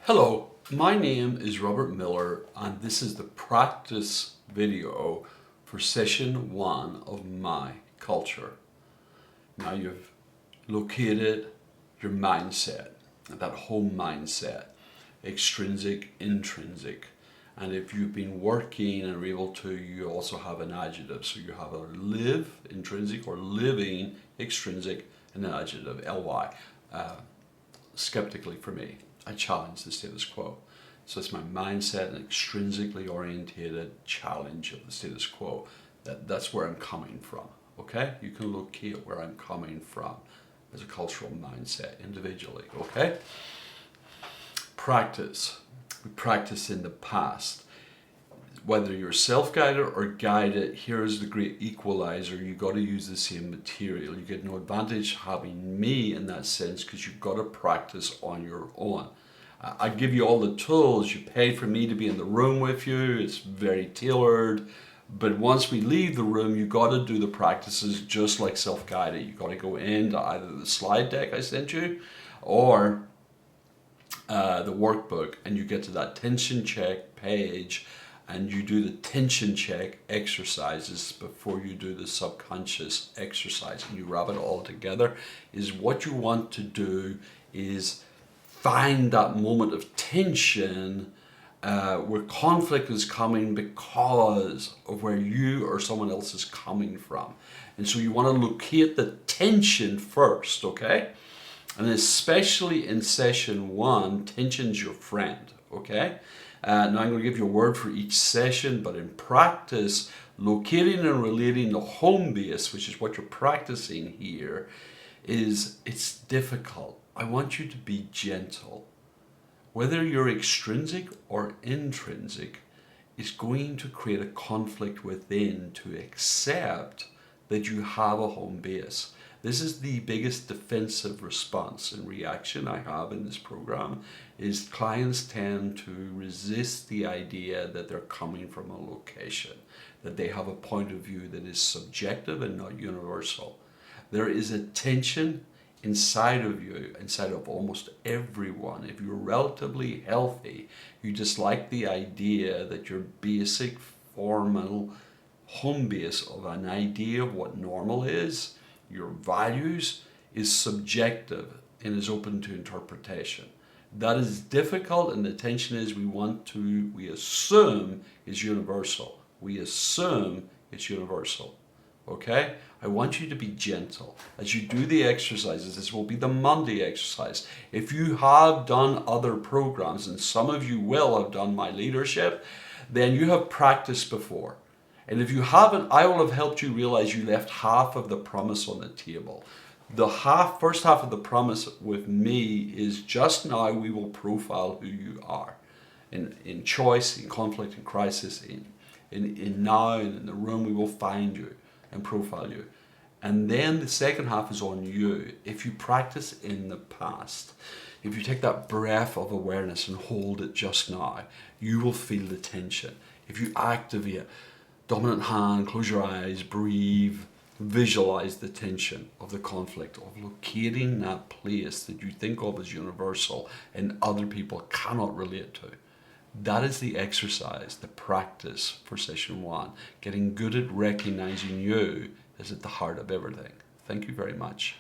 Hello, my name is Robert Miller and this is the practice video for session 1 of my culture. Now you've located your mindset, that whole mindset, extrinsic, intrinsic. And if you've been working and are able to, you also have an adjective. So you have a live, intrinsic, or living, extrinsic, and an adjective, ly. Skeptically for me, I challenge the status quo. So it's my mindset, an extrinsically orientated challenge of the status quo. That's where I'm coming from, okay? You can locate where I'm coming from as a cultural mindset individually, okay? Practice. We practice in the past. Whether you're self-guided or guided, here's the great equalizer. You got to use the same material. You get no advantage having me in that sense because you've got to practice on your own. I give you all the tools. You pay for me to be in the room with you. It's very tailored. But once we leave the room, you got to do the practices just like self-guided. You got to go into either the slide deck I sent you or the workbook, and you get to that tension check page and you do the tension check exercises before you do the subconscious exercise, and you wrap it all together. Is what you want to do is find that moment of tension where conflict is coming because of where you or someone else is coming from. And so you want to locate the tension first, okay? And especially in session 1, tension's your friend, okay? Now I'm going to give you a word for each session, but in practice, locating and relating the home base, which is what you're practicing here, it's difficult. I want you to be gentle. Whether you're extrinsic or intrinsic, it's going to create a conflict within to accept that you have a home base. This is the biggest defensive response and reaction I have in this program, is clients tend to resist the idea that they're coming from a location, that they have a point of view that is subjective and not universal. There is a tension inside of you, inside of almost everyone. If you're relatively healthy, you dislike the idea that your basic formal home base of an idea of what normal is, your values, is subjective and is open to interpretation. That is difficult, and the tension is we assume is universal. We assume it's universal. Okay? I want you to be gentle. As you do the exercises, this will be the Monday exercise. If you have done other programs, and some of you will have done my leadership, then you have practiced before. And if you haven't, I will have helped you realize you left half of the promise on the table. The first half of the promise with me is just now we will profile who you are. In choice, in conflict, in crisis, in now, and in the room, we will find you and profile you. And then the second half is on you. If you practice in the past, if you take that breath of awareness and hold it just now, you will feel the tension. If you activate dominant hand, close your eyes, breathe, visualize the tension of the conflict, of locating that place that you think of as universal and other people cannot relate to. That is the exercise, the practice for session 1. Getting good at recognizing you is at the heart of everything. Thank you very much.